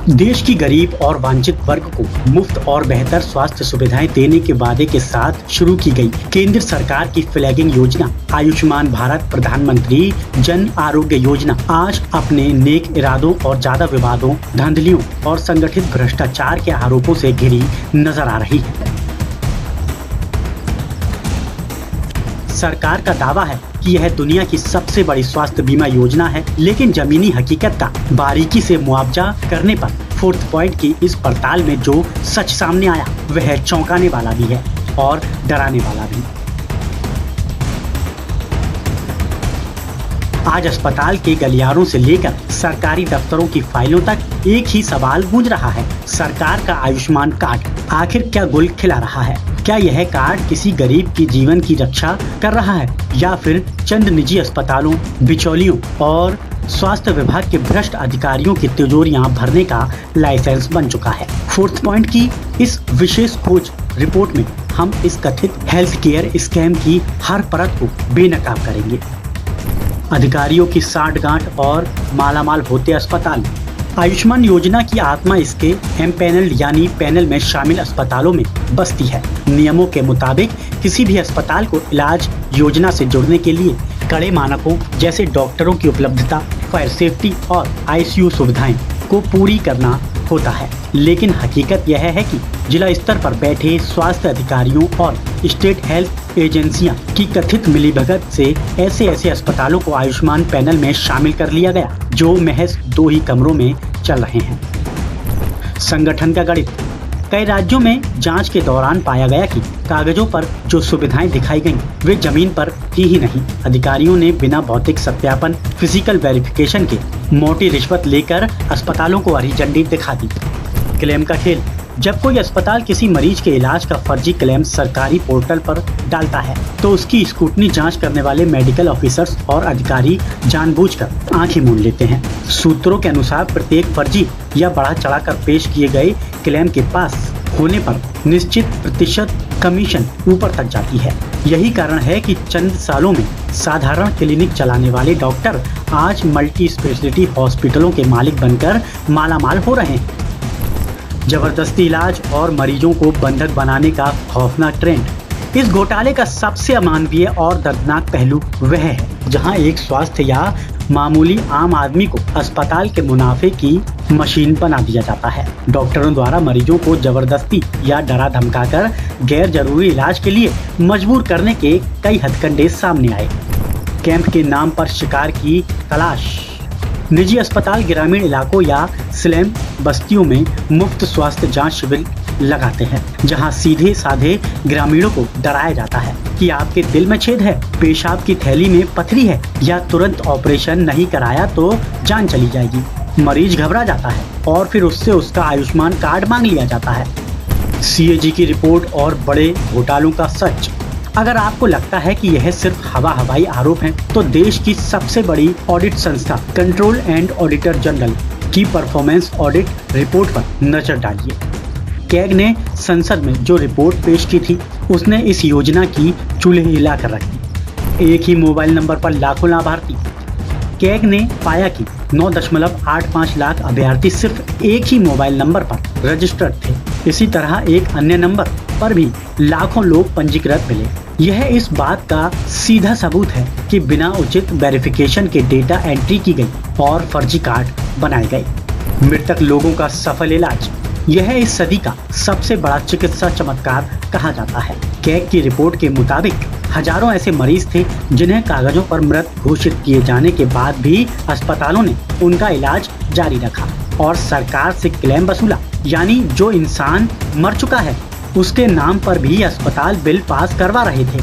देश की गरीब और वंचित वर्ग को मुफ्त और बेहतर स्वास्थ्य सुविधाएं देने के वादे के साथ शुरू की गई केंद्र सरकार की फ्लैगिंग योजना आयुष्मान भारत प्रधानमंत्री जन आरोग्य योजना आज अपने नेक इरादों और ज्यादा विवादों, धांधलियों और संगठित भ्रष्टाचार के आरोपों से घिरी नजर आ रही है। सरकार का दावा है कि यह दुनिया की सबसे बड़ी स्वास्थ्य बीमा योजना है, लेकिन जमीनी हकीकत का बारीकी से मुआवजा करने पर फोर्थ पॉइंट की इस पड़ताल में जो सच सामने आया वह चौंकाने वाला भी है और डराने वाला भी। आज अस्पताल के गलियारों से लेकर सरकारी दफ्तरों की फाइलों तक एक ही सवाल गूंज रहा है। सरकार का आयुष्मान कार्ड आखिर क्या गुल खिला रहा है? क्या यह कार्ड किसी गरीब की जीवन की रक्षा कर रहा है या फिर चंद निजी अस्पतालों, बिचौलियों और स्वास्थ्य विभाग के भ्रष्ट अधिकारियों की तिजोरियां भरने का लाइसेंस बन चुका है? फोर्थ पॉइंट की इस विशेष खोज रिपोर्ट में हम इस कथित हेल्थ केयर स्कैम की हर परत को बेनकाब करेंगे। अधिकारियों की साठगांठ और मालामाल होते अस्पताल। आयुष्मान योजना की आत्मा इसके एमपैनल्ड यानी पैनल में शामिल अस्पतालों में बसती है। नियमों के मुताबिक किसी भी अस्पताल को इलाज योजना से जुड़ने के लिए कड़े मानकों जैसे डॉक्टरों की उपलब्धता, फायर सेफ्टी और आईसीयू सुविधाएं को पूरी करना होता है। लेकिन हकीकत यह है कि जिला स्तर पर बैठे स्वास्थ्य अधिकारियों और स्टेट हेल्थ एजेंसियां की कथित मिलीभगत से ऐसे अस्पतालों को आयुष्मान पैनल में शामिल कर लिया गया जो महज 2 ही कमरों में चल रहे हैं। संगठन का गणित। कई राज्यों में जांच के दौरान पाया गया कि कागजों पर जो सुविधाएं दिखाई गईं वे जमीन पर थी ही नहीं। अधिकारियों ने बिना भौतिक सत्यापन, फिजिकल वेरिफिकेशन के मोटी रिश्वत लेकर अस्पतालों को हरी झंडी दिखा दी। क्लेम का खेल। जब कोई अस्पताल किसी मरीज के इलाज का फर्जी क्लेम सरकारी पोर्टल पर डालता है तो उसकी स्क्रूटनी जांच करने वाले मेडिकल ऑफिसर्स और अधिकारी जानबूझकर आंखें मूंद लेते हैं। सूत्रों के अनुसार प्रत्येक फर्जी या बढ़ा चढ़ाकर पेश किए गए क्लेम के पास होने पर निश्चित प्रतिशत कमीशन ऊपर तक जाती है। यही कारण है कि चंद सालों में साधारण क्लिनिक चलाने वाले डॉक्टर आज मल्टी स्पेशलिटी हॉस्पिटलों के मालिक बनकर मालामाल हो रहे हैं। जबरदस्ती इलाज और मरीजों को बंधक बनाने का खौफनाक ट्रेंड। इस घोटाले का सबसे अमानवीय और दर्दनाक पहलू वह है जहां एक स्वास्थ्य या मामूली आम आदमी को अस्पताल के मुनाफे की मशीन बना दिया जाता है। डॉक्टरों द्वारा मरीजों को जबरदस्ती या डरा धमकाकर गैर जरूरी इलाज के लिए मजबूर करने के कई हथकंडे सामने आए। कैंप के नाम पर शिकार की तलाश। निजी अस्पताल ग्रामीण इलाकों या स्लम बस्तियों में मुफ्त स्वास्थ्य जांच शिविर लगाते हैं जहां सीधे साधे ग्रामीणों को डराया जाता है कि आपके दिल में छेद है, पेशाब की थैली में पथरी है या तुरंत ऑपरेशन नहीं कराया तो जान चली जाएगी। मरीज घबरा जाता है और फिर उससे उसका आयुष्मान कार्ड मांग लिया जाता है। सीएजी की रिपोर्ट और बड़े घोटालों का सच। अगर आपको लगता है कि यह सिर्फ हवाई आरोप हैं, तो देश की सबसे बड़ी ऑडिट संस्था कंट्रोल एंड ऑडिटर जनरल की परफॉर्मेंस ऑडिट रिपोर्ट पर नजर डालिए। कैग ने संसद में जो रिपोर्ट पेश की थी उसने इस योजना की चूल्हे हिला कर रख दी। एक ही मोबाइल नंबर पर लाखों लाभार्थी। कैग ने पाया कि 9.85 लाख अभ्यर्थी सिर्फ एक ही मोबाइल नंबर पर रजिस्टर्ड थे। इसी तरह एक अन्य नंबर पर भी लाखों लोग पंजीकृत मिले। यह इस बात का सीधा सबूत है कि बिना उचित वेरिफिकेशन के डेटा एंट्री की गई और फर्जी कार्ड बनाए गए। मृतक लोगों का सफल इलाज। यह इस सदी का सबसे बड़ा चिकित्सा चमत्कार कहा जाता है। कैग की रिपोर्ट के मुताबिक हजारों ऐसे मरीज थे जिन्हें कागजों पर मृत घोषित किए जाने के बाद भी अस्पतालों ने उनका इलाज जारी रखा और सरकार से क्लेम वसूला। यानी जो इंसान मर चुका है उसके नाम पर भी अस्पताल बिल पास करवा रहे थे।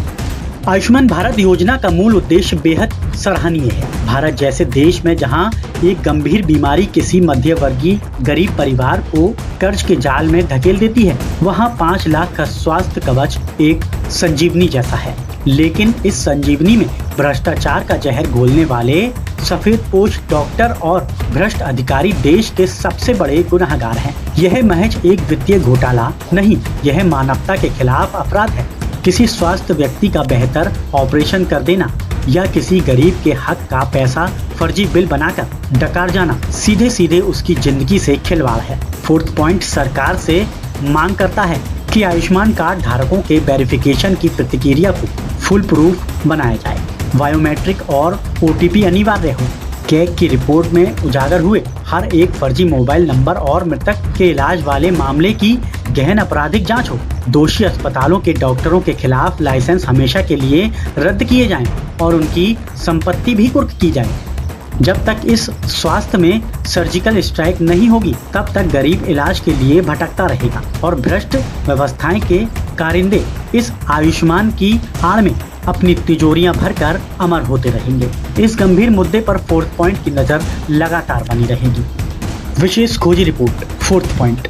आयुष्मान भारत योजना का मूल उद्देश्य बेहद सराहनीय है। भारत जैसे देश में जहां एक गंभीर बीमारी किसी मध्यवर्गीय गरीब परिवार को कर्ज के जाल में धकेल देती है, वहां 5 लाख का स्वास्थ्य कवच एक संजीवनी जैसा है। लेकिन इस संजीवनी में भ्रष्टाचार का जहर घोलने वाले सफेदपोश डॉक्टर और भ्रष्ट अधिकारी देश के सबसे बड़े गुनहगार हैं। यह महज एक वित्तीय घोटाला नहीं, यह मानवता के खिलाफ अपराध है। किसी स्वास्थ्य व्यक्ति का बेहतर ऑपरेशन कर देना या किसी गरीब के हक का पैसा फर्जी बिल बनाकर डकार जाना सीधे सीधे उसकी जिंदगी से खिलवाड़ है। फोर्थ पॉइंट, सरकार से मांग करता है कि आयुष्मान कार्ड धारकों के वेरिफिकेशन की प्रक्रिया को फुल प्रूफ बनाया जाए, बायोमेट्रिक और OTP अनिवार्य हो। कैग की रिपोर्ट में उजागर हुए हर एक फर्जी मोबाइल नंबर और मृतक के इलाज वाले मामले की गहन आपराधिक जांच हो। दोषी अस्पतालों के डॉक्टरों के खिलाफ लाइसेंस हमेशा के लिए रद्द किए जाएं और उनकी संपत्ति भी कुर्क की जाए। जब तक इस स्वास्थ्य में सर्जिकल स्ट्राइक नहीं होगी, तब तक गरीब इलाज के लिए भटकता रहेगा और भ्रष्ट व्यवस्थाएं के कारिंदे इस आयुष्मान की आड़ में अपनी तिजोरियां भरकर अमर होते रहेंगे। इस गंभीर मुद्दे पर फोर्थ पॉइंट की नजर लगातार बनी रहेगी। विशेष खोजी रिपोर्ट, फोर्थ पॉइंट।